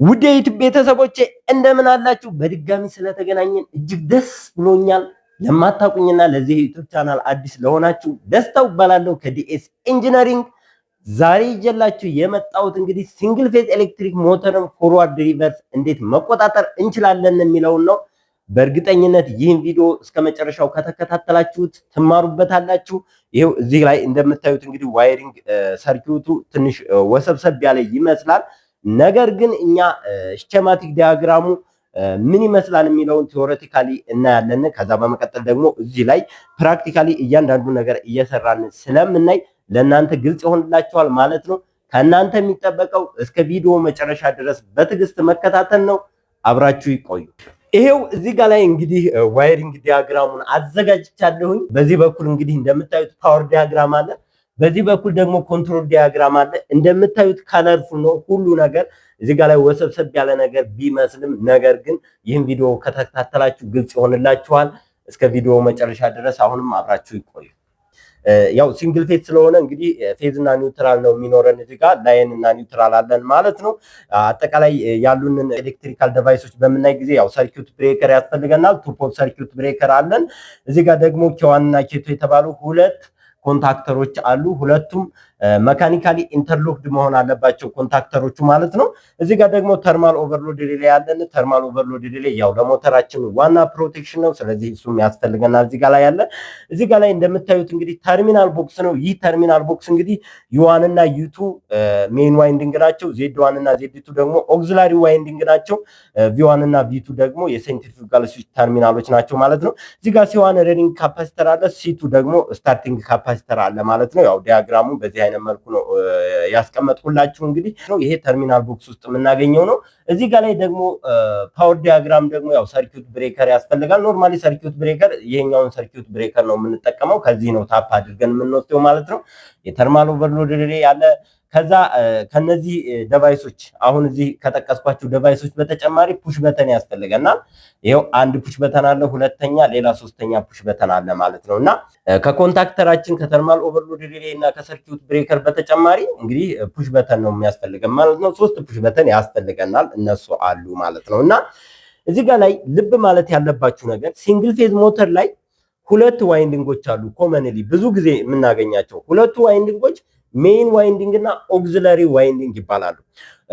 ውድ የዩቲዩብ ቤተሰቦቼ እንደምን አላችሁ? በድጋሚ ስለተገናኘን እጅግ ደስ ብሎኛል። ለማታውቁኝና ለዚህ ዩቲዩብ ቻናል አዲስ ለሆናችሁ ደስታው እባላለሁ ከዲኤስ ኢንጂነሪንግ። ዛሬ ይዤላችሁ የመጣሁት እንግዲህ ሲንግል ፌዝ ኤሌክትሪክ ሞተርን ፎርዋርድ ሪቨርስ እንዴት መቆጣጠር እንችላለን የሚለውን ነው። በእርግጠኝነት ይህን ቪዲዮ እስከ መጨረሻው ከተከታተላችሁት ትማሩበታላችሁ። ይሄው እዚህ ላይ እንደምታዩት እንግዲህ ዋይሪንግ ሰርኪዩቱ ትንሽ ወሰብሰብ ያለ ይመስላል። ነገር ግን እኛ ስኬማቲክ ዲያግራሙ ምን ይመስላል የሚለውን ቲዎሬቲካሊ እናያለን። ከዛ በመቀጠል ደግሞ እዚህ ላይ ፕራክቲካሊ እያንዳንዱ ነገር እየሰራን ስለምናይ ለእናንተ ግልጽ ይሆንላችኋል ማለት ነው። ከእናንተ የሚጠበቀው እስከ ቪዲዮ መጨረሻ ድረስ በትዕግስት መከታተል ነው። አብራችሁ ይቆዩ። ይሄው እዚህ ጋር ላይ እንግዲህ ዋይሪንግ ዲያግራሙን አዘጋጅቻለሁኝ። በዚህ በኩል እንግዲህ እንደምታዩት ፓወር ዲያግራም አለ። በዚህ በኩል ደግሞ ኮንትሮል ዲያግራም አለ። እንደምታዩት ከለርፉል ነው ሁሉ ነገር። እዚህ ጋር ላይ ወሰብሰብ ያለ ነገር ቢመስልም ነገር ግን ይህን ቪዲዮ ከተከታተላችሁ ግልጽ ይሆንላችኋል። እስከ ቪዲዮ መጨረሻ ድረስ አሁንም አብራችሁ ይቆዩ። ያው ሲንግል ፌዝ ስለሆነ እንግዲህ ፌዝ እና ኒውትራል ነው የሚኖረን። እዚህ ጋር ላይን እና ኒውትራል አለን ማለት ነው። አጠቃላይ ያሉንን ኤሌክትሪካል ዲቫይሶች በምናይ ጊዜ ያው ሰርኪዩት ብሬከር ያስፈልገናል። ቱ ፖል ሰርኪዩት ብሬከር አለን። እዚህ ጋር ደግሞ ኬዋን እና ኬቱ የተባሉ ሁለት ኮንታክተሮች አሉ። ሁለቱም መካኒካሊ ኢንተርሎክድ መሆን አለባቸው ኮንታክተሮቹ ማለት ነው። እዚህ ጋር ደግሞ ተርማል ኦቨርሎድ ሪሌ ያለን። ተርማል ኦቨርሎድ ሪሌ ያው ለሞተራችን ዋና ፕሮቴክሽን ነው። ስለዚህ እሱም ያስፈልገናል። እዚህ ጋር ላይ ያለ እዚህ ጋር ላይ እንደምታዩት እንግዲህ ተርሚናል ቦክስ ነው። ይህ ተርሚናል ቦክስ እንግዲህ ዩ1 እና ዩ2 ሜን ዋይንዲንግ ናቸው። ዜድ1 እና ዜድ2 ደግሞ ኦክሲላሪ ዋይንዲንግ ናቸው። ቪ1 እና ቪ2 ደግሞ የሴንትሪፊዩጋል ስዊች ተርሚናሎች ናቸው ማለት ነው። እዚህ ጋር ሲ1 ረኒንግ ካፓሲተር አለ። ሲ2 ደግሞ ስታርቲንግ ካፓሲተር አለ ማለት ነው። ያው ዲያግራሙ በዚህ አይነት መልኩ ነው ያስቀመጥኩላችሁ። እንግዲህ ይሄ ተርሚናል ቦክስ ውስጥ የምናገኘው ነው። እዚህ ጋር ላይ ደግሞ ፓወር ዲያግራም ደግሞ ያው ሰርኪዩት ብሬከር ያስፈልጋል። ኖርማሊ ሰርኪዩት ብሬከር ይሄኛውን ሰርኪዩት ብሬከር ነው የምንጠቀመው። ከዚህ ነው ታፕ አድርገን የምንወስደው ማለት ነው። የተርማል ኦቨርሎድ ሪሌ ያለ ከዛ ከነዚህ ዲቫይሶች አሁን እዚህ ከጠቀስኳቸው ዲቫይሶች በተጨማሪ ፑሽ በተን ያስፈልገናል። ይሄው አንድ ፑሽ በተን አለ፣ ሁለተኛ ሌላ ሶስተኛ ፑሽ በተን አለ ማለት ነው። እና ከኮንታክተራችን ከተርማል ኦቨርሎድ ሪሌ እና ከሰርኪዩት ብሬከር በተጨማሪ እንግዲህ ፑሽ በተን ነው የሚያስፈልገን ማለት ነው። ሶስት ፑሽ በተን ያስፈልገናል፣ እነሱ አሉ ማለት ነው። እና እዚህ ጋር ላይ ልብ ማለት ያለባችሁ ነገር ሲንግል ፌዝ ሞተር ላይ ሁለት ዋይንዲንጎች አሉ። ኮመንሊ ብዙ ጊዜ የምናገኛቸው ሁለቱ ዋይንዲንጎች ሜን ዋይንዲንግ እና ኦክሲለሪ ዋይንዲንግ ይባላሉ።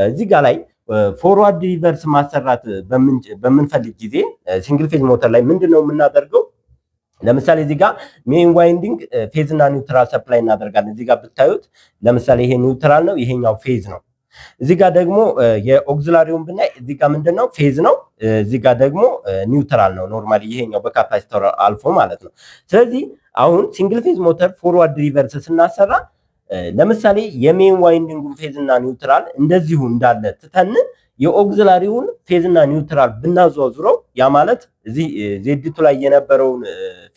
እዚህ ጋር ላይ ፎርዋርድ ሪቨርስ ማሰራት በምንፈልግ ጊዜ ሲንግል ፌዝ ሞተር ላይ ምንድነው የምናደርገው? ለምሳሌ እዚህ ጋር ሜን ዋይንዲንግ ፌዝ እና ኒውትራል ሰፕላይ እናደርጋለን። እዚህ ጋር ብታዩት ለምሳሌ ይሄ ኒውትራል ነው፣ ይሄኛው ፌዝ ነው። እዚህ ጋር ደግሞ የኦክሲላሪውን ብናይ እዚህ ጋር ምንድነው ፌዝ ነው፣ እዚህ ጋር ደግሞ ኒውትራል ነው። ኖርማሊ ይሄኛው በካፓሲተር አልፎ ማለት ነው። ስለዚህ አሁን ሲንግል ፌዝ ሞተር ፎርዋርድ ሪቨርስ ስናሰራ ለምሳሌ የሜን ዋይንዲንጉን ፌዝ እና ኒውትራል እንደዚሁ እንዳለ ትተን የኦክሲላሪውን ፌዝ እና ኒውትራል ብናዟዙረው ያ ማለት እዚህ ዜድቱ ላይ የነበረውን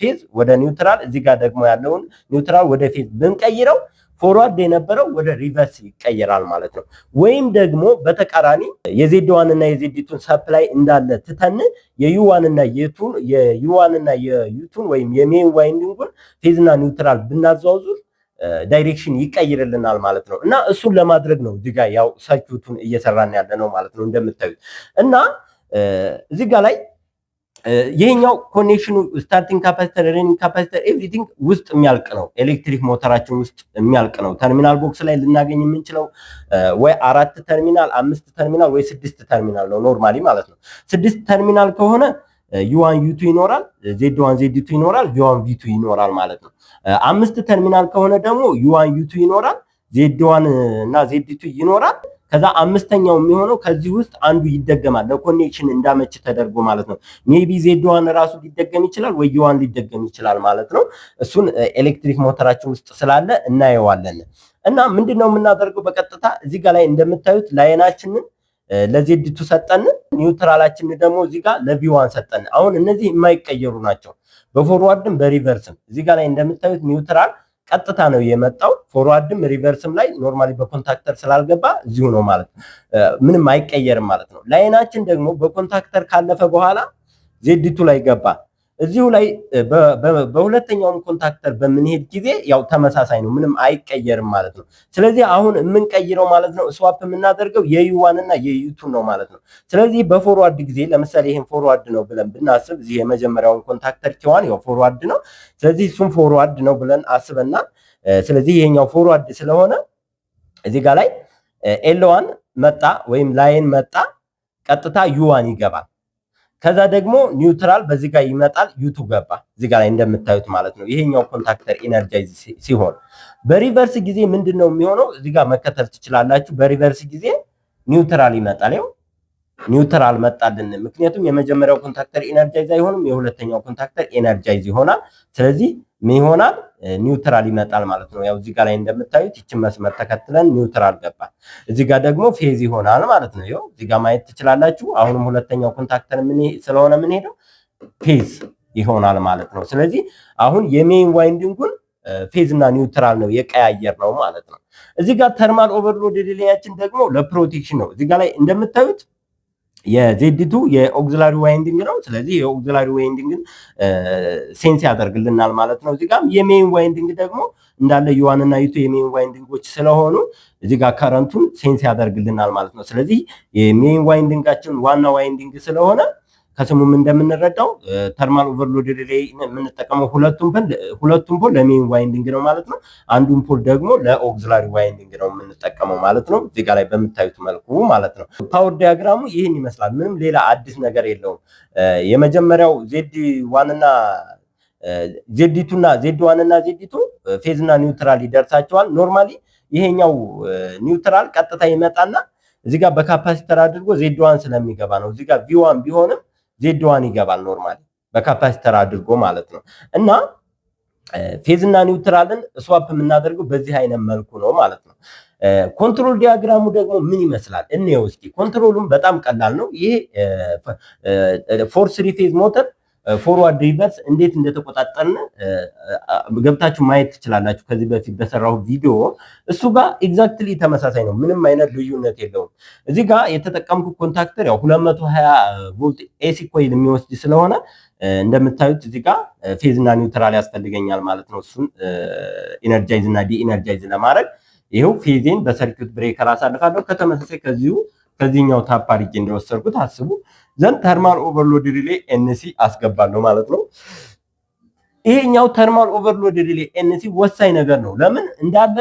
ፌዝ ወደ ኒውትራል፣ እዚህ ጋር ደግሞ ያለውን ኒውትራል ወደ ፌዝ ብንቀይረው ፎርዋርድ የነበረው ወደ ሪቨርስ ይቀየራል ማለት ነው። ወይም ደግሞ በተቃራኒ የዜድ1 እና የዜድ2ን ሰፕላይ እንዳለ ትተን የዩ1 እና የዩ1 እና የዩ2ን ወይም የሜን ዋይንዲንጉን ፌዝ እና ኒውትራል ብናዟዙር ዳይሬክሽን ይቀይርልናል ማለት ነው። እና እሱን ለማድረግ ነው እዚህ ጋር ያው ሰርኪዩቱን እየሰራን ያለ ነው ማለት ነው እንደምታዩት። እና እዚህ ጋር ላይ ይሄኛው ኮኔክሽኑ ስታርቲንግ ካፓሲተር፣ ረኒንግ ካፓሲተር ኤቭሪቲንግ ውስጥ የሚያልቅ ነው። ኤሌክትሪክ ሞተራችን ውስጥ የሚያልቅ ነው። ተርሚናል ቦክስ ላይ ልናገኝ የምንችለው ወይ 4 ተርሚናል፣ 5 ተርሚናል ወይ 6 ተርሚናል ነው ኖርማሊ ማለት ነው። 6 ተርሚናል ከሆነ ዩ1 ዩ2 ይኖራል፣ ዜድ1 ዜድ2 ይኖራል፣ ቪ1 ቪ2 ይኖራል ማለት ነው። 5 ተርሚናል ከሆነ ደግሞ ዩ1 ዩ2 ይኖራል፣ ዜድ1 እና ዜድ2 ይኖራል። ከዛ አምስተኛው የሚሆነው ከዚህ ውስጥ አንዱ ይደገማል ለኮኔክሽን እንዳመች ተደርጎ ማለት ነው። ሜቢ ዜድ1 ራሱ ሊደገም ይችላል ወይ ዩ1 ሊደገም ይችላል ማለት ነው። እሱን ኤሌክትሪክ ሞተራችን ውስጥ ስላለ እናየዋለን። እና ምንድነው የምናደርገው? በቀጥታ እዚህ ጋር ላይ እንደምታዩት ላይናችንን ለዜድቱ ሰጠን፣ ኒውትራላችን ደግሞ እዚህ ጋር ለቪ1 ሰጠን። አሁን እነዚህ የማይቀየሩ ናቸው በፎርዋርድም በሪቨርስም። እዚህ ጋር ላይ እንደምታዩት ኒውትራል ቀጥታ ነው የመጣው። ፎርዋርድም ሪቨርስም ላይ ኖርማሊ በኮንታክተር ስላልገባ እዚሁ ነው ማለት ነው፣ ምንም አይቀየርም ማለት ነው። ላይናችን ደግሞ በኮንታክተር ካለፈ በኋላ ዜድቱ ላይ ገባ። እዚሁ ላይ በሁለተኛውም ኮንታክተር በምንሄድ ጊዜ ያው ተመሳሳይ ነው፣ ምንም አይቀየርም ማለት ነው። ስለዚህ አሁን የምንቀይረው ማለት ነው ስዋፕ የምናደርገው የዩ1 እና የዩ2 ነው ማለት ነው። ስለዚህ በፎርዋርድ ጊዜ ለምሳሌ ይሄን ፎርዋርድ ነው ብለን ብናስብ እዚህ የመጀመሪያውን ኮንታክተር ኪዋን ያው ፎርዋርድ ነው። ስለዚህ እሱም ፎርዋርድ ነው ብለን አስበና ስለዚህ ይሄኛው ፎርዋርድ ስለሆነ እዚህ ጋር ላይ ኤል1 መጣ ወይም ላይን መጣ፣ ቀጥታ ዩ1 ይገባል። ከዛ ደግሞ ኒውትራል በዚህ ጋር ይመጣል፣ ዩ2 ገባ እዚህ ጋር ላይ እንደምታዩት ማለት ነው። ይሄኛው ኮንታክተር ኢነርጃይዝ ሲሆን በሪቨርስ ጊዜ ምንድነው የሚሆነው? እዚህ ጋር መከተል ትችላላችሁ። በሪቨርስ ጊዜ ኒውትራል ይመጣል። ያው ኒውትራል መጣልን፣ ምክንያቱም የመጀመሪያው ኮንታክተር ኢነርጃይዝ አይሆንም፣ የሁለተኛው ኮንታክተር ኢነርጃይዝ ይሆናል። ስለዚህ ምን ይሆናል? ኒውትራል ይመጣል ማለት ነው። ያው እዚህ ጋር ላይ እንደምታዩት ይችን መስመር ተከትለን ኒውትራል ገባ። እዚህ ጋር ደግሞ ፌዝ ይሆናል ማለት ነው። ያው እዚህ ጋር ማየት ትችላላችሁ። አሁንም ሁለተኛው ኮንታክተር ምን ስለሆነ ምን ሄደው ፌዝ ይሆናል ማለት ነው። ስለዚህ አሁን የሜን ዋይንዲንጉን ፌዝ እና ኒውትራል ነው የቀያየር ነው ማለት ነው። እዚህ ጋር ተርማል ኦቨርሎድ ሪሌያችን ደግሞ ለፕሮቴክሽን ነው። እዚህ ጋር ላይ እንደምታዩት የዜዲቱ የኦክሲላሪ ዋይንዲንግ ነው። ስለዚህ የኦክሲላሪ ዋይንዲንግን ሴንስ ያደርግልናል ማለት ነው። እዚህ ጋር የሜን ዋይንዲንግ ደግሞ እንዳለ ዩ1 እና ዩ2 የሜን ዋይንዲንጎች ስለሆኑ እዚህ ጋር ከረንቱን ሴንስ ያደርግልናል ማለት ነው። ስለዚህ የሜን ዋይንዲንጋችን ዋና ዋይንዲንግ ስለሆነ ከስሙም እንደምንረዳው ተርማል ኦቨርሎድ ሪሌይ የምንጠቀመው ሁለቱም ፖል ለሜን ዋይንዲንግ ነው ማለት ነው። አንዱን ፖል ደግሞ ለኦክሲላሪ ዋይንዲንግ ነው የምንጠቀመው ማለት ነው። እዚህ ጋር ላይ በምታዩት መልኩ ማለት ነው። ፓወር ዲያግራሙ ይህን ይመስላል። ምንም ሌላ አዲስ ነገር የለውም። የመጀመሪያው ዜድ1 እና ዜድ2 ፌዝ እና ኒውትራል ይደርሳቸዋል። ኖርማሊ ይሄኛው ኒውትራል ቀጥታ ይመጣና እዚህ ጋር በካፓሲተር አድርጎ ዜድ1 ስለሚገባ ነው። እዚህ ጋር ቪ1 ቢሆንም ዜድ1 ይገባል ኖርማሊ በካፓሲተር አድርጎ ማለት ነው። እና ፌዝ እና ኒውትራልን ስዋፕ የምናደርገው በዚህ አይነት መልኩ ነው ማለት ነው። ኮንትሮል ዲያግራሙ ደግሞ ምን ይመስላል እንየው እስኪ። ኮንትሮሉም በጣም ቀላል ነው። ይሄ ፎር ስሪ ፌዝ ሞተር ፎርዋርድ ሪቨርስ እንዴት እንደተቆጣጠርን ገብታችሁ ማየት ትችላላችሁ። ከዚህ በፊት በሰራው ቪዲዮ እሱ ጋር ኤግዛክትሊ ተመሳሳይ ነው። ምንም አይነት ልዩነት የለውም። እዚህ ጋር የተጠቀምኩት ኮንታክተር ያው 220 ቮልት ኤሲ ኮይል የሚወስድ ስለሆነ እንደምታዩት እዚህ ጋር ፌዝ እና ኒውትራል ያስፈልገኛል ማለት ነው። እሱን ኢነርጃይዝ እና ዲኢነርጃይዝ ለማድረግ ይሄው ፌዜን በሰርኪዩት ብሬከር አሳልፋለሁ። ከተመሳሳይ ከዚህኛው ታፕ አድርጌ እንደወሰድኩት አስቡ። ዘንድ ተርማል ኦቨርሎድ ሪሌ ኤንሲ አስገባለሁ ማለት ነው። ይሄኛው ተርማል ኦቨርሎድ ሪሌ ኤንሲ ወሳኝ ነገር ነው። ለምን እንዳለ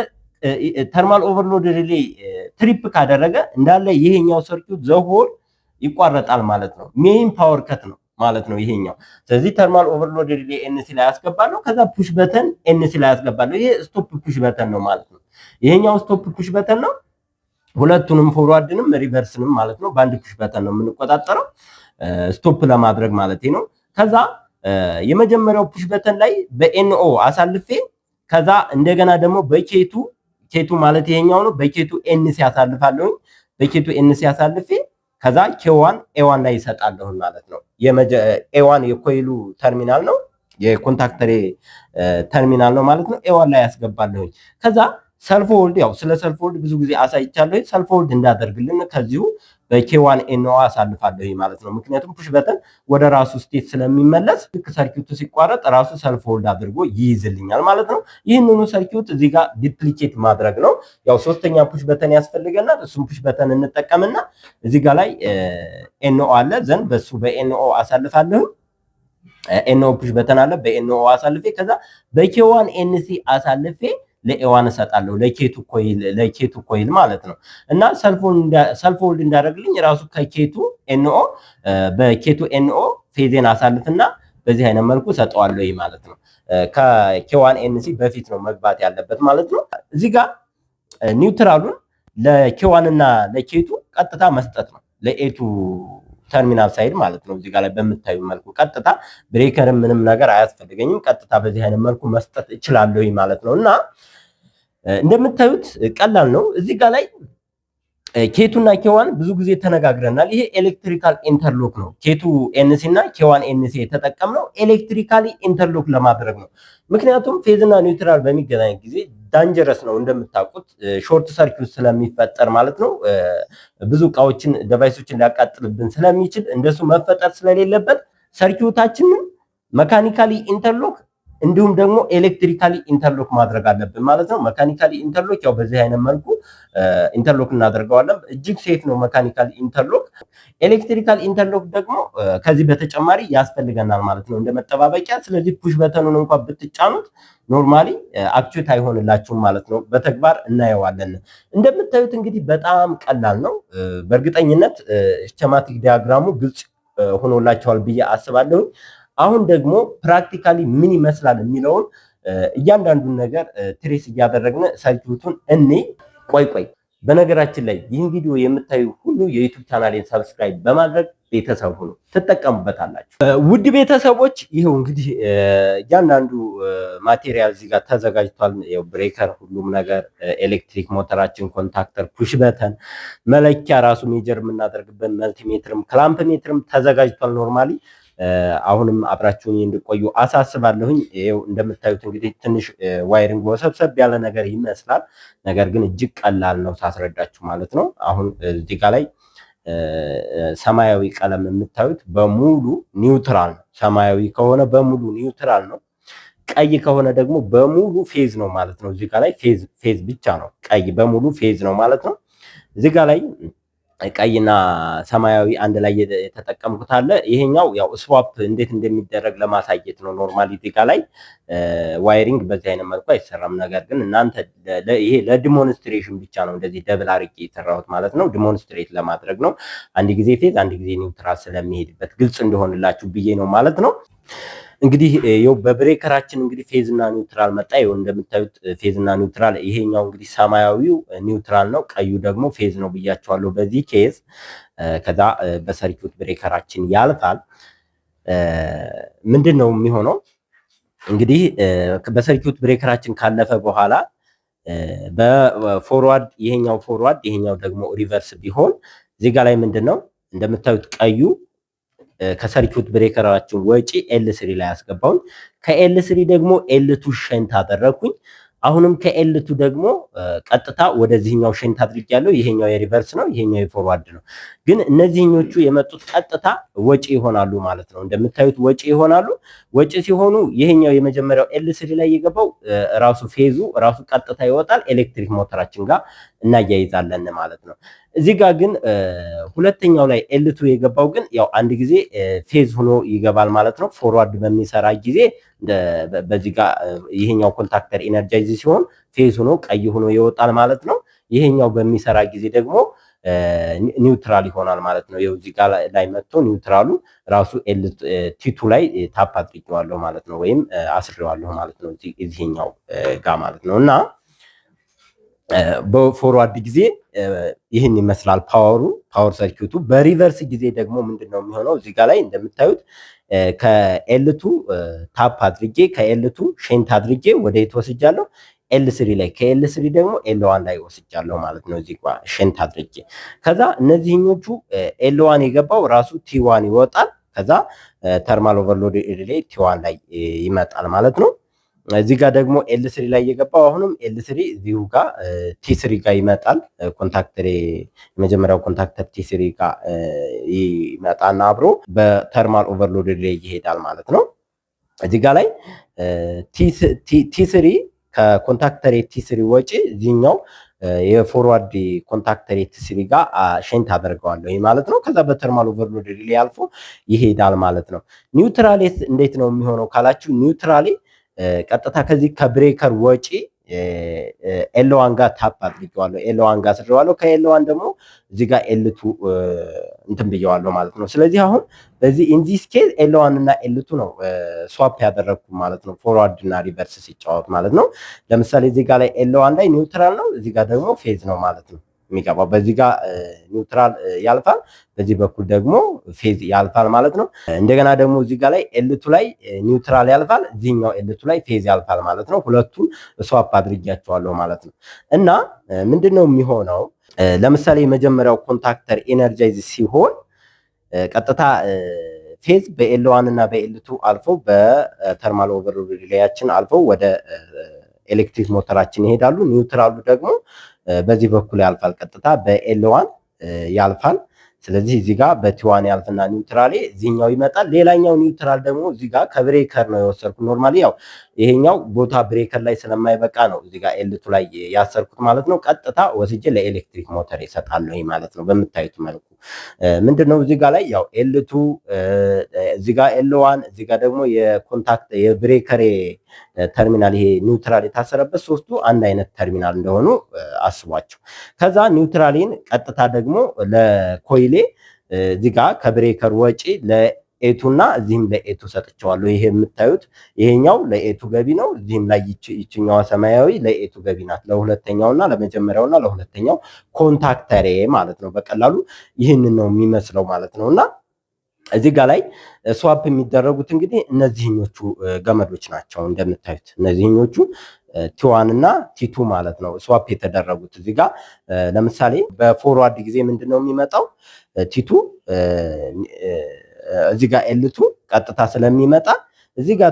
ተርማል ኦቨርሎድ ሪሌ ትሪፕ ካደረገ እንዳለ ይሄኛው ሰርኪዩት ዘሆል ይቋረጣል ማለት ነው። ሜይን ፓወር ከት ነው ማለት ነው ይሄኛው። ስለዚህ ተርማል ኦቨርሎድ ሪሌ ኤንሲ ላይ አስገባለሁ። ከዛ ፑሽ በተን ኤንሲ ላይ አስገባለሁ። ይሄ ስቶፕ ፑሽ በተን ነው ማለት ነው። ይሄኛው ስቶፕ ፑሽ በተን ነው። ሁለቱንም ፎርዋርድንም ሪቨርስንም ማለት ነው በአንድ ፑሽ በተን ነው የምንቆጣጠረው ስቶፕ ለማድረግ ማለት ነው። ከዛ የመጀመሪያው ፑሽ በተን ላይ በኤንኦ አሳልፌ ከዛ እንደገና ደግሞ በኬቱ ማለት ይሄኛው ነው። በኬቱ ኤንሲ አሳልፋለሁ። በኬቱ ኤንሲ አሳልፌ ከዛ ኬዋን ኤዋን ላይ ይሰጣለሁ ማለት ነው። ኤዋን የኮይሉ ተርሚናል ነው፣ የኮንታክተሬ ተርሚናል ነው ማለት ነው። ኤዋን ላይ ያስገባለሁ። ከዛ ሰልፍ ሆልድ ያው ስለ ሰልፍ ሆልድ ብዙ ጊዜ አሳይቻለሁ። ሰልፍ ሆልድ እንዳደርግልን ከዚሁ በኬዋን ኤንኦ አሳልፋለሁ ማለት ነው። ምክንያቱም ፑሽ በተን ወደ ራሱ ስቴት ስለሚመለስ ልክ ሰርኪዩቱ ሲቋረጥ ራሱ ሰልፍ ሆልድ አድርጎ ይይዝልኛል ማለት ነው። ይህንኑ ሰርኪዩት እዚህ ጋር ዲፕሊኬት ማድረግ ነው። ያው ሶስተኛ ፑሽ በተን ያስፈልገናል። እሱም ፑሽ በተን እንጠቀምና እዚህ ጋር ላይ ኤንኦ አለ ዘንድ በሱ በኤንኦ አሳልፋለሁ። ኤንኦ ፑሽ በተን አለ በኤንኦ አሳልፌ ከዛ በኬዋን ኤንሲ አሳልፌ ለኤዋን እሰጣለሁ ለኬቱ ኮይል ማለት ነው። እና ሰልፍ ሆልድ እንዳደረግልኝ ራሱ ከኬቱ ኤንኦ በኬቱ ኤንኦ ፌዜን አሳልፍና በዚህ አይነት መልኩ ሰጠዋለሁ ማለት ነው። ከኬዋን ኤንሲ በፊት ነው መግባት ያለበት ማለት ነው። እዚህ ጋር ኒውትራሉን ለኬዋን እና ለኬቱ ቀጥታ መስጠት ነው፣ ለኤቱ ተርሚናል ሳይድ ማለት ነው። እዚህ ጋር ላይ በምታዩ መልኩ ቀጥታ ብሬከር ምንም ነገር አያስፈልገኝም። ቀጥታ በዚህ አይነት መልኩ መስጠት እችላለሁ ማለት ነው። እና እንደምታዩት ቀላል ነው። እዚህ ጋር ላይ ኬቱ እና ኬዋን ብዙ ጊዜ ተነጋግረናል። ይሄ ኤሌክትሪካል ኢንተርሎክ ነው። ኬቱ ኤንሲ እና ኬዋን ኤንሲ የተጠቀምነው ኤሌክትሪካሊ ኢንተርሎክ ለማድረግ ነው። ምክንያቱም ፌዝ እና ኒውትራል በሚገናኝ ጊዜ ዳንጀረስ ነው እንደምታውቁት፣ ሾርት ሰርኪዩት ስለሚፈጠር ማለት ነው። ብዙ እቃዎችን ዲቫይሶችን ሊያቃጥልብን ስለሚችል እንደሱ መፈጠር ስለሌለበት ሰርኪዩታችንን መካኒካሊ ኢንተርሎክ እንዲሁም ደግሞ ኤሌክትሪካሊ ኢንተርሎክ ማድረግ አለብን ማለት ነው። መካኒካሊ ኢንተርሎክ ያው በዚህ አይነት መልኩ ኢንተርሎክ እናደርገዋለን። እጅግ ሴፍ ነው መካኒካሊ ኢንተርሎክ። ኤሌክትሪካል ኢንተርሎክ ደግሞ ከዚህ በተጨማሪ ያስፈልገናል ማለት ነው እንደ መጠባበቂያ። ስለዚህ ፑሽ በተኑን እንኳን ብትጫኑት ኖርማሊ አክቹዌት አይሆንላችሁም ማለት ነው። በተግባር እናየዋለን። እንደምታዩት እንግዲህ በጣም ቀላል ነው። በእርግጠኝነት ስኬማቲክ ዲያግራሙ ግልጽ ሆኖላችኋል ብዬ አስባለሁ። አሁን ደግሞ ፕራክቲካሊ ምን ይመስላል የሚለውን እያንዳንዱን ነገር ትሬስ እያደረግን ሰርኪዩቱን እኔ ቆይ በነገራችን ላይ ይህን ቪዲዮ የምታዩ ሁሉ የዩቲዩብ ቻናሌን ሰብስክራይብ በማድረግ ቤተሰብ ሁኑ፣ ትጠቀሙበታላችሁ። ውድ ቤተሰቦች ይሄው እንግዲህ እያንዳንዱ ማቴሪያል እዚህ ጋር ተዘጋጅቷል። ብሬከር፣ ሁሉም ነገር፣ ኤሌክትሪክ ሞተራችን፣ ኮንታክተር፣ ፑሽ በተን፣ መለኪያ ራሱ ሜጀር የምናደርግበት መልቲሜትርም ክላምፕ ሜትርም ተዘጋጅቷል ኖርማሊ። አሁንም አብራችሁኝ እንድቆዩ አሳስባለሁኝ። ይኸው እንደምታዩት እንግዲህ ትንሽ ዋይሪንግ ወሰብሰብ ያለ ነገር ይመስላል፣ ነገር ግን እጅግ ቀላል ነው ሳስረዳችሁ ማለት ነው። አሁን እዚህ ጋር ላይ ሰማያዊ ቀለም የምታዩት በሙሉ ኒውትራል ነው። ሰማያዊ ከሆነ በሙሉ ኒውትራል ነው። ቀይ ከሆነ ደግሞ በሙሉ ፌዝ ነው ማለት ነው። እዚህ ጋር ላይ ፌዝ ብቻ ነው። ቀይ በሙሉ ፌዝ ነው ማለት ነው። እዚህ ጋር ላይ ቀይና ሰማያዊ አንድ ላይ የተጠቀምኩት አለ። ይሄኛው ያው ስዋፕ እንዴት እንደሚደረግ ለማሳየት ነው። ኖርማሊ እዚህ ጋር ላይ ዋይሪንግ በዚህ አይነት መልኩ አይሰራም። ነገር ግን እናንተ ይሄ ለዲሞንስትሬሽን ብቻ ነው እንደዚህ ደብል አርጌ የሰራሁት ማለት ነው። ዲሞንስትሬት ለማድረግ ነው። አንድ ጊዜ ፌዝ አንድ ጊዜ ኒውትራል ስለሚሄድበት ግልጽ እንደሆንላችሁ ብዬ ነው ማለት ነው። እንግዲህ ይኸው በብሬከራችን እንግዲህ ፌዝ እና ኒውትራል መጣ። ይኸው እንደምታዩት ፌዝ እና ኒውትራል። ይሄኛው እንግዲህ ሰማያዊው ኒውትራል ነው፣ ቀዩ ደግሞ ፌዝ ነው ብያቸዋለሁ በዚህ ኬዝ። ከዛ በሰርኪዩት ብሬከራችን ያልፋል። ምንድን ነው የሚሆነው እንግዲህ በሰርኪዩት ብሬከራችን ካለፈ በኋላ በፎርዋርድ ይሄኛው ፎርዋርድ ይሄኛው ደግሞ ሪቨርስ ቢሆን እዚህ ጋር ላይ ምንድን ነው እንደምታዩት ቀዩ ከሰርኪዩት ብሬከራችን ወጪ ኤል3 ላይ አስገባውኝ። ከኤል3 ደግሞ ኤል2 ሸንት አደረግኩኝ። አሁንም ከኤልቱ ደግሞ ቀጥታ ወደዚህኛው ሸንት አድርጌያለሁ። ይሄኛው የሪቨርስ ነው፣ ይሄኛው የፎርዋርድ ነው። ግን እነዚህኞቹ የመጡት ቀጥታ ወጪ ይሆናሉ ማለት ነው። እንደምታዩት ወጪ ይሆናሉ። ወጪ ሲሆኑ ይሄኛው የመጀመሪያው ኤል3 ላይ የገባው ራሱ ፌዙ ራሱ ቀጥታ ይወጣል፣ ኤሌክትሪክ ሞተራችን ጋር እናያይዛለን ማለት ነው። እዚህ ጋር ግን ሁለተኛው ላይ ኤልቱ የገባው ግን ያው አንድ ጊዜ ፌዝ ሆኖ ይገባል ማለት ነው። ፎርዋርድ በሚሰራ ጊዜ በዚህ ጋር ይሄኛው ኮንታክተር ኢነርጃይዝ ሲሆን ፌዝ ሆኖ ቀይ ሆኖ ይወጣል ማለት ነው። ይሄኛው በሚሰራ ጊዜ ደግሞ ኒውትራል ይሆናል ማለት ነው። ይኸው እዚህ ጋር ላይ መጥቶ ኒውትራሉ ራሱ ቲቱ ላይ ታፕ አድርጌዋለሁ ማለት ነው፣ ወይም አስሬዋለሁ ማለት ነው እዚህኛው ጋር ማለት ነው። እና በፎርዋርድ ጊዜ ይህን ይመስላል ፓወር ሰርኪዩቱ። በሪቨርስ ጊዜ ደግሞ ምንድነው የሚሆነው? እዚህ ጋር ላይ እንደምታዩት ከኤልቱ ታፕ አድርጌ ከኤልቱ ሼንት አድርጌ ወደ የት ወስጃለሁ? ኤል3 ላይ። ከኤል3 ደግሞ ኤል1 ላይ ወስጃለሁ ማለት ነው። እዚህ ጋር ሼንት አድርጌ ከዛ እነዚህኞቹ ኤል1 የገባው ራሱ ቲ1 ይወጣል። ከዛ ተርማል ኦቨርሎድ ሪሌይ ቲ1 ላይ ይመጣል ማለት ነው። እዚህ ጋር ደግሞ ኤል3 ላይ የገባው አሁንም ኤል3 እዚሁ ጋር ቲ3 ጋር ይመጣል። ኮንታክተር የመጀመሪያው ኮንታክተር ቲ3 ጋር ይመጣና አብሮ በተርማል ኦቨርሎድ ላይ ይሄዳል ማለት ነው። እዚህ ጋር ላይ ቲ3 ከኮንታክተር ቲ3 ወጪ እዚህኛው የፎርዋርድ ኮንታክተር ቲ3 ጋር ሼንት አደርገዋለሁ ማለት ነው። ከዛ በተርማል ኦቨርሎድ ሪሌይ አልፎ ይሄዳል ማለት ነው። ኒውትራሌ እንዴት ነው የሚሆነው ካላችሁ ኒውትራሌ ቀጥታ ከዚህ ከብሬከር ወጪ ኤል1 ጋር ታፕ አድርጌዋለሁ። ኤል1 ጋር አስሬዋለሁ። ከኤል1 ደግሞ እዚህ ጋር ኤል2 እንትን ብየዋለሁ ማለት ነው። ስለዚህ አሁን በዚህ ኢንዚስ ኬዝ ኤል1 እና ኤል2 ነው ስዋፕ ያደረግኩ ማለት ነው። ፎርዋርድ እና ሪቨርስ ሲጫወት ማለት ነው። ለምሳሌ እዚህ ጋር ላይ ኤል1 ላይ ኒውትራል ነው፣ እዚህ ጋር ደግሞ ፌዝ ነው ማለት ነው የሚገባው። በዚህ ጋር ኒውትራል ያልፋል፣ በዚህ በኩል ደግሞ ፌዝ ያልፋል ማለት ነው። እንደገና ደግሞ እዚህ ጋር ላይ ኤልቱ ላይ ኒውትራል ያልፋል፣ እዚህኛው ኤልቱ ላይ ፌዝ ያልፋል ማለት ነው። ሁለቱን ስዋፕ አድርጊያቸዋለሁ ማለት ነው። እና ምንድነው የሚሆነው? ለምሳሌ የመጀመሪያው ኮንታክተር ኤነርጃይዝ ሲሆን ቀጥታ ፌዝ በኤል1 እና በኤል2 አልፎ በተርማል ኦቨርሎድ ሪሌያችን አልፎ ወደ ኤሌክትሪክ ሞተራችን ይሄዳሉ። ኒውትራሉ ደግሞ በዚህ በኩል ያልፋል፣ ቀጥታ በኤል1 ያልፋል። ስለዚህ እዚህ ጋር በቲዋን ያልፍና ኒውትራሌ እዚህኛው ይመጣል። ሌላኛው ኒውትራል ደግሞ እዚህ ጋር ከብሬከር ነው የወሰድኩት። ኖርማሊ ያው ይሄኛው ቦታ ብሬከር ላይ ስለማይበቃ ነው እዚህ ጋር ኤልቱ ላይ ያሰርኩት ማለት ነው። ቀጥታ ወስጄ ለኤሌክትሪክ ሞተር ይሰጣለሁ ማለት ነው። በምታዩት መልኩ ምንድነው እዚህ ጋር ላይ ያው ኤልቱ እዚህ ጋር ኤል1 እዚህ ጋር ደግሞ የኮንታክት የብሬከር ተርሚናል ይሄ ኒውትራል የታሰረበት ሶስቱ አንድ አይነት ተርሚናል እንደሆኑ አስቧቸው። ከዛ ኒውትራሊን ቀጥታ ደግሞ ለኮይሌ እዚህ ጋር ከብሬከር ወጪ ለኤቱ እና እዚህም ለኤቱ ሰጥቼዋለሁ። ይሄ የምታዩት ይሄኛው ለኤቱ ገቢ ነው። እዚህም ላይ ይችኛዋ ሰማያዊ ለኤቱ ገቢ ናት። ለሁለተኛውና ለመጀመሪያውና ለሁለተኛው ኮንታክተሬ ማለት ነው። በቀላሉ ይህንን ነው የሚመስለው ማለት ነውና እዚህ ጋር ላይ ስዋፕ የሚደረጉት እንግዲህ እነዚህኞቹ ገመዶች ናቸው። እንደምታዩት እነዚህኞቹ ቲ1 እና ቲ2 ማለት ነው ስዋፕ የተደረጉት። እዚህ ጋር ለምሳሌ በፎርዋርድ ጊዜ ምንድነው የሚመጣው ቲ2 እዚህ ጋር ኤል2 ቀጥታ ስለሚመጣ እዚህ ጋር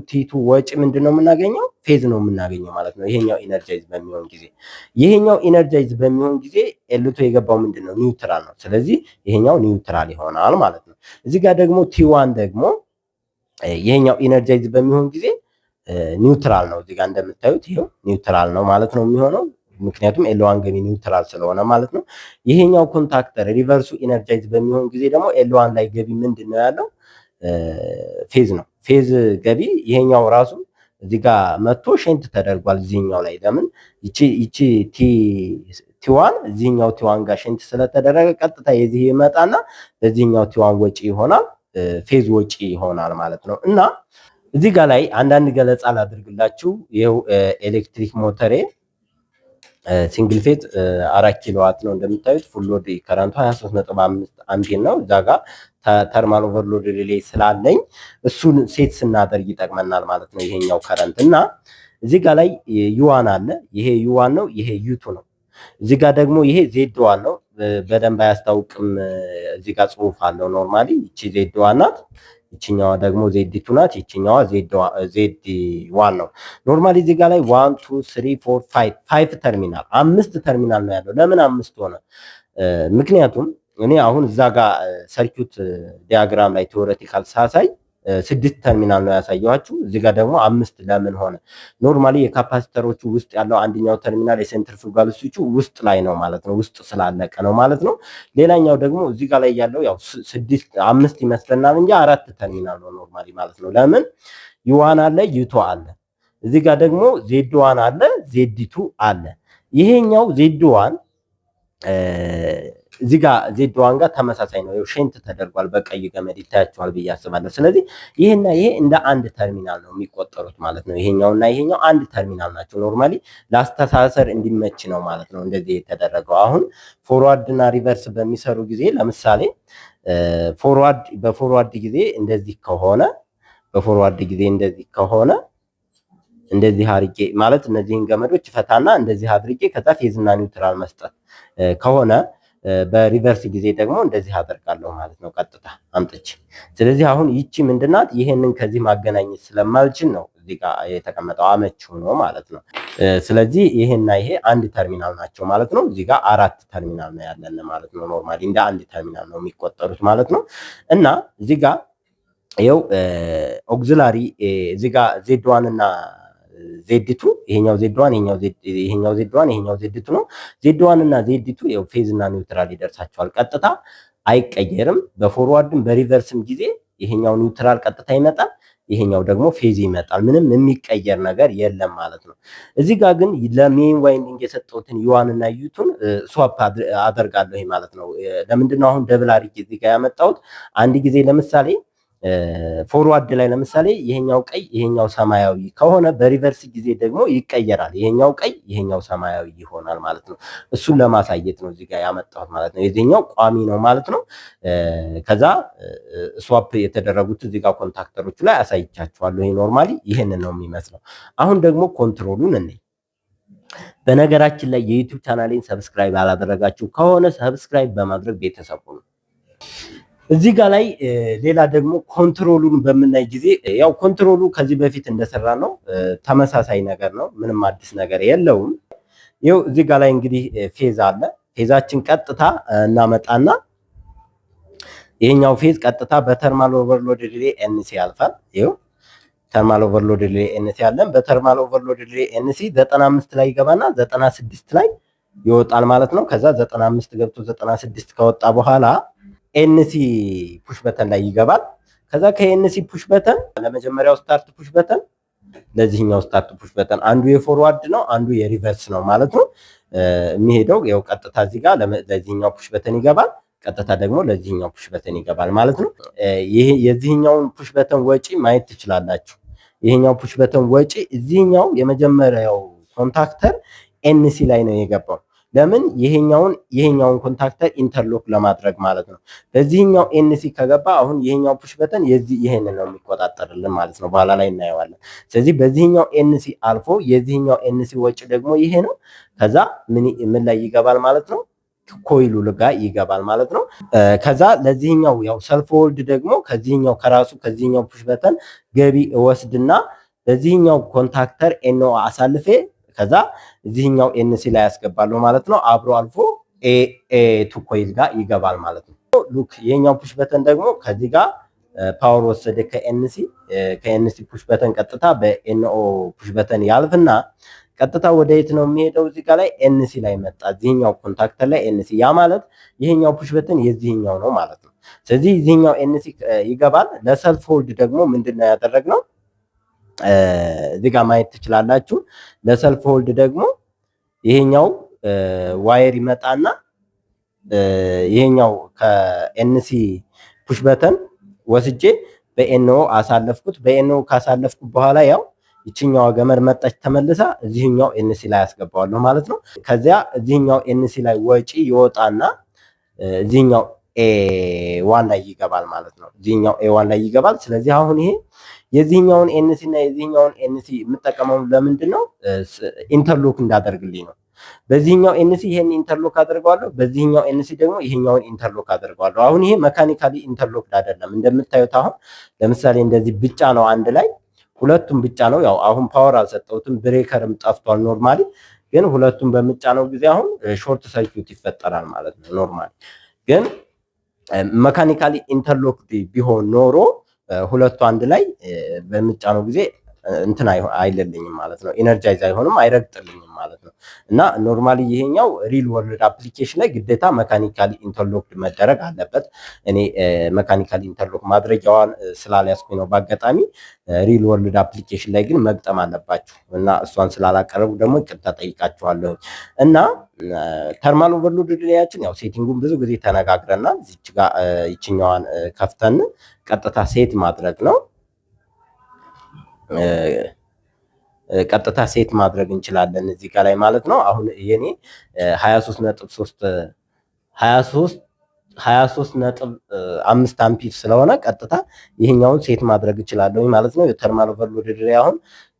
ቲ2 ወጪ ምንድነው የምናገኘው ፌዝ ነው የምናገኘው ማለት ነው። ይሄኛው ኢነርጃይዝ በሚሆን ጊዜ ኤል2 የገባው ምንድነው ኒውትራል ነው። ስለዚህ ይሄኛው ኒውትራል ይሆናል ማለት ነው። እዚህ ጋር ደግሞ ቲ1 ደግሞ ይሄኛው ኢነርጃይዝ በሚሆን ጊዜ ኒውትራል ነው። እዚህ ጋር እንደምታዩት ይሄው ኒውትራል ነው ማለት ነው የሚሆነው ምክንያቱም ኤል1 ገቢ ኒውትራል ስለሆነ ማለት ነው። ይሄኛው ኮንታክተር ሪቨርሱ ኢነርጃይዝ በሚሆን ጊዜ ደግሞ ኤል1 ላይ ገቢ ምንድነው ያለው ፌዝ ነው። ፌዝ ገቢ ይሄኛው ራሱ እዚህ ጋር መጥቶ ሼንት ተደርጓል እዚህኛው ላይ ለምን ይቺ ቲ1 እዚህኛው ቲ1 ጋር ሼንት ስለተደረገ ቀጥታ የዚህ ይመጣና በዚህኛው ቲ1 ወጪ ይሆናል ፌዝ ወጪ ይሆናል ማለት ነው። እና እዚህ ጋር ላይ አንዳንድ ገለጻ ላድርግላችሁ። ይሄው ኤሌክትሪክ ሞተሬ ሲንግል ፌዝ 4 ኪሎዋት ነው እንደምታዩት። ፉል ሎድ ከረንቱ 23.5 አምፒር ነው። እዛ ጋር ተርማል ኦቨርሎድ ሪሌ ስላለኝ እሱን ሴት ስናደርግ ይጠቅመናል ማለት ነው ይሄኛው ከረንት። እና እዚህ ጋር ላይ ዩዋን አለ። ይሄ ዩዋን ነው፣ ይሄ ዩቱ ነው። እዚህ ጋር ደግሞ ይሄ ዜድዋን ነው። በደንብ አያስታውቅም። እዚህ ጋር ጽሁፍ አለው ኖርማሊ። ይቺ ዜድዋን ናት፣ ይችኛዋ ደግሞ ዜድ2 ናት፣ ይችኛዋ ዜድ1 ነው። ኖርማሊ እዚህ ጋር ላይ 1 2 3 4 5 ተርሚናል 5 ተርሚናል ነው ያለው። ለምን 5 ሆነ? ምክንያቱም እኔ አሁን እዛ ጋር ሰርኪዩት ዲያግራም ላይ ቴዎሬቲካል ሳሳይ 6 ተርሚናል ነው ያሳየኋችሁ። እዚህ ጋር ደግሞ 5 ለምን ሆነ? ኖርማሊ የካፓሲተሮቹ ውስጥ ያለው አንደኛው ተርሚናል የሴንትሪፉጋል ስዊቹ ውስጥ ላይ ነው ማለት ነው፣ ውስጥ ስላለቀ ነው ማለት ነው። ሌላኛው ደግሞ እዚህ ጋር ላይ ያለው ያው 5 ይመስለናል እንጂ 4 ተርሚናል ነው ኖርማሊ ማለት ነው። ለምን ዩዋን አለ ዩቱ አለ፣ እዚህ ጋር ደግሞ ዜድ1 አለ ዜድ2 አለ። ይሄኛው ዜድ1 እዚህ ጋር ዜድ1 ጋር ተመሳሳይ ነው። ሼንት ተደርጓል በቀይ ገመድ ይታያቸዋል ብዬ አስባለሁ። ስለዚህ ይሄና ይሄ እንደ አንድ ተርሚናል ነው የሚቆጠሩት ማለት ነው። ይሄኛውና ይሄኛው አንድ ተርሚናል ናቸው። ኖርማሊ ለአስተሳሰር እንዲመች ነው ማለት ነው እንደዚህ የተደረገው። አሁን ፎርዋርድ እና ሪቨርስ በሚሰሩ ጊዜ ለምሳሌ በፎርዋርድ ጊዜ እንደዚህ ከሆነ እንደዚህ አድርጌ ማለት እነዚህን ገመዶች ፈታና እንደዚህ አድርጌ ከዛ ፌዝና ኒውትራል መስጠት ከሆነ በሪቨርስ ጊዜ ደግሞ እንደዚህ አደርጋለሁ ማለት ነው ቀጥታ አምጥቼ። ስለዚህ አሁን ይቺ ምንድናት? ይሄንን ከዚህ ማገናኘት ስለማልችል ነው እዚህ ጋር የተቀመጠው አመቺው ነው ማለት ነው። ስለዚህ ይሄና ይሄ አንድ ተርሚናል ናቸው ማለት ነው። እዚህ ጋር 4 ተርሚናል ነው ያለን ማለት ነው። ኖርማሊ እንደ አንድ ተርሚናል ነው የሚቆጠሩት ማለት ነው። እና እዚህ ጋር ይኸው ኦክሲላሪ እዚህ ጋር ዜድ1 እና ዜድ2 ይሄኛው ዜድ1 ይሄኛው ዜድ2 ነው። ዜድ1 እና ዜድ2 ያው ፌዝ እና ኒውትራል ይደርሳቸዋል ቀጥታ አይቀየርም። በፎርዋርድም በሪቨርስም ጊዜ ይሄኛው ኒውትራል ቀጥታ ይመጣል፣ ይሄኛው ደግሞ ፌዝ ይመጣል። ምንም የሚቀየር ነገር የለም ማለት ነው። እዚህ ጋር ግን ለሜን ዋይንዲንግ የሰጠሁትን ዩዋን እና ዩቱን ስዋፕ አደርጋለሁ ማለት ነው። ለምንድነው አሁን ደብል አድርጌ እዚህ ጋር ያመጣሁት? አንድ ጊዜ ለምሳሌ ፎርዋርድ ላይ ለምሳሌ ይሄኛው ቀይ ይሄኛው ሰማያዊ ከሆነ በሪቨርስ ጊዜ ደግሞ ይቀየራል። ይሄኛው ቀይ ይሄኛው ሰማያዊ ይሆናል ማለት ነው። እሱን ለማሳየት ነው እዚህ ጋር ያመጣሁት ማለት ነው። የዚህኛው ቋሚ ነው ማለት ነው። ከዛ ስዋፕ የተደረጉት እዚህ ጋር ኮንታክተሮቹ ላይ አሳይቻችኋለሁ። ይሄ ኖርማሊ ይሄንን ነው የሚመስለው። አሁን ደግሞ ኮንትሮሉን እንይ። በነገራችን ላይ የዩቲዩብ ቻናሌን ሰብስክራይብ ያላደረጋችሁ ከሆነ ሰብስክራይብ በማድረግ ቤተሰብ ሁኑ። እዚህ ጋር ላይ ሌላ ደግሞ ኮንትሮሉን በምናይ ጊዜ ያው ኮንትሮሉ ከዚህ በፊት እንደሰራ ነው፣ ተመሳሳይ ነገር ነው። ምንም አዲስ ነገር የለውም። ይኸው እዚህ ጋር ላይ እንግዲህ ፌዝ አለ። ፌዛችን ቀጥታ እናመጣና ይሄኛው ፌዝ ቀጥታ በተርማል ኦቨርሎድ ሪሌ ኤንሲ ያልፋል። ይኸው ተርማል ኦቨርሎድ ሪሌ ኤንሲ አለን። በተርማል ኦቨርሎድ ሪሌ ኤንሲ 95 ላይ ይገባና 96 ላይ ይወጣል ማለት ነው። ከዛ 95 ገብቶ 96 ከወጣ በኋላ ኤንሲ ፑሽ በተን ላይ ይገባል። ከዛ ከኤንሲ ፑሽ በተን ለመጀመሪያው ስታርት ፑሽ በተን ለዚህኛው ስታርት ፑሽ በተን አንዱ የፎርዋርድ ነው፣ አንዱ የሪቨርስ ነው ማለት ነው። የሚሄደው ያው ቀጥታ እዚህ ጋር ለዚህኛው ፑሽ በተን ይገባል፣ ቀጥታ ደግሞ ለዚህኛው ፑሽ በተን ይገባል ማለት ነው። ይሄ የዚህኛውን ፑሽ በተን ወጪ ማየት ትችላላችሁ። ይሄኛው ፑሽ በተን ወጪ እዚህኛው የመጀመሪያው ኮንታክተር ኤንሲ ላይ ነው የገባው። ለምን ይሄኛውን ኮንታክተር ኢንተርሎክ ለማድረግ ማለት ነው። በዚህኛው ኤንሲ ከገባ አሁን ይሄኛው ፑሽ በተን ይሄንን ነው የሚቆጣጠርልን ማለት ነው። በኋላ ላይ እናየዋለን። ስለዚህ በዚህኛው ኤንሲ አልፎ የዚህኛው ኤንሲ ወጪ ደግሞ ይሄ ነው። ከዛ ምን ላይ ይገባል ማለት ነው? ኮይሉ ጋር ይገባል ማለት ነው። ከዛ ለዚህኛው ያው ሰልፍ ሆልድ ደግሞ ከዚህኛው ፑሽ በተን ገቢ እወስድና በዚህኛው ኮንታክተር ኤንኦ አሳልፌ ከዛ እዚህኛው ኤንሲ ላይ ያስገባለሁ ማለት ነው። አብሮ አልፎ ቱ ኮይል ጋር ይገባል ማለት ነው። ሉክ ይሄኛው ፑሽ በተን ደግሞ ከዚህ ጋር ፓወር ወሰደ ከኤንሲ ፑሽ በተን ቀጥታ በኤንኦ ፑሽ በተን ያልፍና ቀጥታ ወደ የት ነው የሚሄደው? እዚህ ጋር ላይ ኤንሲ ላይ መጣ። እዚህኛው ኮንታክተር ላይ ኤንሲ፣ ያ ማለት ይሄኛው ፑሽ በተን የዚህኛው ነው ማለት ነው። ስለዚህ እዚህኛው ኤንሲ ይገባል። ለሰልፍ ሆልድ ደግሞ ምንድነው ያደረግነው? እዚህ ጋር ማየት ትችላላችሁ። ለሰልፍ ሆልድ ደግሞ ይሄኛው ዋየር ይመጣና ይሄኛው ከኤንሲ ፑሽ በተን ወስጄ በኤንኦ አሳለፍኩት። በኤንኦ ካሳለፍኩት በኋላ ያው ይችኛዋ ገመድ መጣች ተመልሳ እዚህኛው ኤንሲ ላይ ያስገባዋለሁ ማለት ነው። ከዚያ እዚህኛው ኤንሲ ላይ ወጪ ይወጣና እዚህኛው ኤ1 ላይ ይገባል ማለት ነው። እዚህኛው ኤ1 ላይ ይገባል። ስለዚህ አሁን ይሄ የዚህኛውን ኤንሲ እና የዚህኛውን ኤንሲ የምጠቀመው ለምንድን ነው? ኢንተርሎክ እንዳደርግልኝ ነው። በዚህኛው ኤንሲ ይሄን ኢንተርሎክ አድርገዋለሁ፣ በዚህኛው ኤንሲ ደግሞ ይሄኛውን ኢንተርሎክ አድርገዋለሁ። አሁን ይሄ መካኒካሊ ኢንተርሎክ አይደለም። እንደምታዩት አሁን ለምሳሌ እንደዚህ ብቻ ነው አንድ ላይ ሁለቱም ብቻ ነው። ያው አሁን ፓወር አልሰጠሁትም፣ ብሬከርም ጠፍቷል። ኖርማሊ ግን ሁለቱም በምጫ ነው ጊዜ አሁን ሾርት ሰርኪዩት ይፈጠራል ማለት ነው። ኖርማሊ ግን መካኒካሊ ኢንተርሎክ ቢሆን ኖሮ ሁለቱ አንድ ላይ በምጫ ነው ጊዜ እንትን አይለልኝም ማለት ነው። ኢነርጃይዝ አይሆንም፣ አይረግጥልኝም ማለት ነው። እና ኖርማሊ ይሄኛው ሪል ወርልድ አፕሊኬሽን ላይ ግዴታ መካኒካሊ ኢንተርሎክ መደረግ አለበት። እኔ መካኒካሊ ኢንተርሎክ ማድረጊያዋን ስላልያዝኩኝ ነው በአጋጣሚ። ሪል ወርልድ አፕሊኬሽን ላይ ግን መግጠም አለባችሁ እና እሷን ስላላቀረቡ ደግሞ ይቅርታ ጠይቃችኋለሁ። እና ተርማል ኦቨርሎድ ሪሌያችን ያው ሴቲንጉን ብዙ ጊዜ ተነጋግረናል። እዚች ጋር ይችኛዋን ከፍተን ቀጥታ ሴት ማድረግ ነው። ቀጥታ ሴት ማድረግ እንችላለን እዚህ ጋር ላይ ማለት ነው። አሁን የኔ 23.5 አምፒር ስለሆነ ቀጥታ ይሄኛውን ሴት ማድረግ እችላለሁ ማለት ነው። የተርማል ኦቨርሎድ ሪሌ አሁን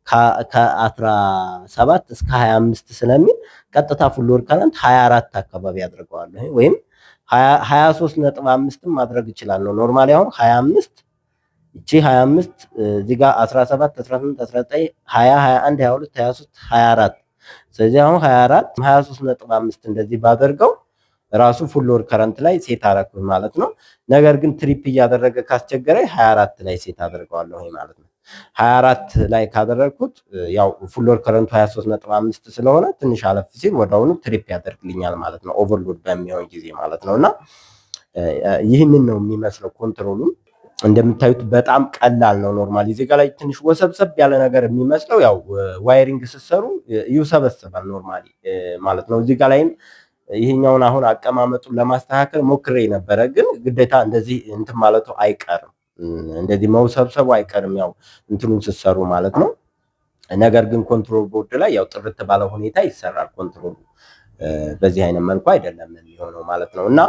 ከ17 እስከ 25 ስለሚል ቀጥታ ፉል ሎድ ካረንት 24 አካባቢ አድርገዋለሁ ወይም 23.5 ማድረግ እችላለሁ። ኖርማሊ አሁን 25 እቺ 25 እዚህ ጋር 17 18 19 20 21 22 23 24 ስለዚህ አሁን 23.5 እንደዚህ ባደርገው ራሱ ፉል ሎድ ከረንት ላይ ሴት አደረኩኝ ማለት ነው። ነገር ግን ትሪፕ እያደረገ ካስቸገረኝ 24 ላይ ሴት አደርገዋለሁ ማለት ነው። 24 ላይ ካደረግኩት ያው ፉል ሎድ ከረንቱ 23.5 ስለሆነ ትንሽ አለፍ ሲል ወዲያውኑ ትሪፕ ያደርግልኛል ማለት ነው፣ ኦቨርሎድ በሚሆን ጊዜ ማለት ነው። እና ይህንን ነው የሚመስለው ኮንትሮሉን። እንደምታዩት በጣም ቀላል ነው። ኖርማሊ እዚህ ጋር ላይ ትንሽ ወሰብሰብ ያለ ነገር የሚመስለው ያው ዋይሪንግ ስትሰሩ ይውሰበሰባል ኖርማሊ ማለት ነው። እዚህ ጋር ላይም ይሄኛውን አሁን አቀማመጡን ለማስተካከል ሞክሬ ነበረ፣ ግን ግዴታ እንደዚህ እንትን ማለቱ አይቀርም፣ እንደዚህ መውሰብሰቡ አይቀርም ያው እንትኑን ስትሰሩ ማለት ነው። ነገር ግን ኮንትሮል ቦርድ ላይ ያው ጥርት ባለ ሁኔታ ይሰራል ኮንትሮሉ። በዚህ አይነት መልኩ አይደለም የሚሆነው ማለት ነው። እና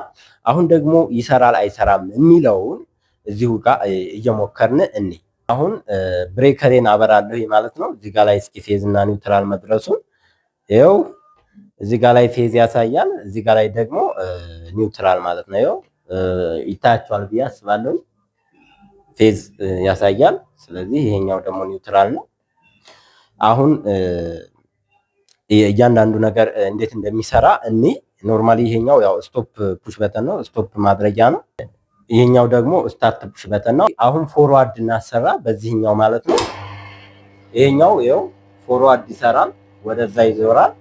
አሁን ደግሞ ይሰራል አይሰራም የሚለውን እዚሁ ጋር እየሞከርን እኔ አሁን ብሬከሬን አበራለሁ ማለት ነው። እዚህ ጋር ላይ እስኪ ፌዝ እና ኒውትራል መድረሱን ይኸው እዚህ ጋር ላይ ፌዝ ያሳያል፣ እዚህ ጋር ላይ ደግሞ ኒውትራል ማለት ነው። ይኸው ይታያችኋል ብዬ አስባለሁ። ፌዝ ያሳያል። ስለዚህ ይሄኛው ደግሞ ኒውትራል ነው። አሁን እያንዳንዱ ነገር እንዴት እንደሚሰራ እኔ ኖርማሊ ይሄኛው ያው ስቶፕ ፑሽ በተን ነው፣ ስቶፕ ማድረጊያ ነው። ይሄኛው ደግሞ ስታርት ፑሽ በተን ነው። አሁን ፎርዋርድ እናሰራ በዚህኛው ማለት ነው። ይሄኛው ይኸው ፎርዋርድ ይሰራል፣ ወደዛ ይዞራል።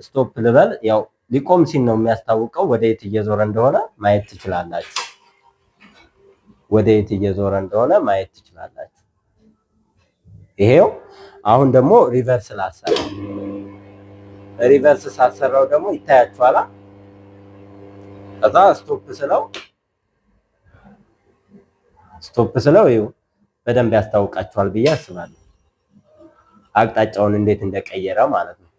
ስቶፕ ልበል፣ ያው ሊቆም ሲል ነው የሚያስታውቀው። ወደ የት እየዞረ እንደሆነ ማየት ትችላላችሁ። ወደ የት እየዞረ እንደሆነ ማየት ትችላላችሁ። ይሄው አሁን ደግሞ ሪቨርስ ላሰራ። ሪቨርስ ሳሰራው ደግሞ ይታያችኋል። ከዛ ስቶፕ ስለው ይኸው በደንብ ያስታውቃችኋል ብዬ አስባለሁ፣ አቅጣጫውን እንዴት እንደቀየረ ማለት ነው።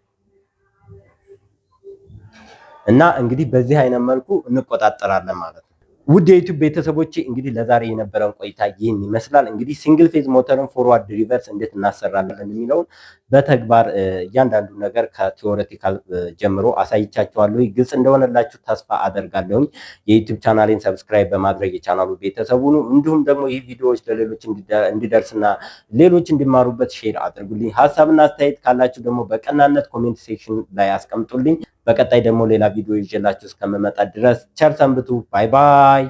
እና እንግዲህ በዚህ አይነት መልኩ እንቆጣጠራለን ማለት ነው። ውድ የዩቲዩብ ቤተሰቦቼ እንግዲህ ለዛሬ የነበረን ቆይታ ይህን ይመስላል። እንግዲህ ሲንግል ፌዝ ሞተርን ፎርዋርድ ሪቨርስ እንዴት እናሰራለን የሚለውን በተግባር እያንዳንዱ ነገር ከቲዎሬቲካል ጀምሮ አሳይቻችኋለሁ። ግልጽ እንደሆነላችሁ ተስፋ አደርጋለሁኝ። የዩቲዩብ ቻናሌን ሰብስክራይብ በማድረግ የቻናሉ ቤተሰብ ሁኑ። እንዲሁም ደግሞ ይህ ቪዲዮዎች ለሌሎች እንዲደርስና ሌሎች እንዲማሩበት ሼር አድርጉልኝ። ሀሳብና አስተያየት ካላችሁ ደግሞ በቀናነት ኮሜንት ሴክሽን ላይ አስቀምጡልኝ። በቀጣይ ደግሞ ሌላ ቪዲዮ ይዤላችሁ እስከምመጣ ድረስ ቸር ሰንብቱ። ባይ ባይ።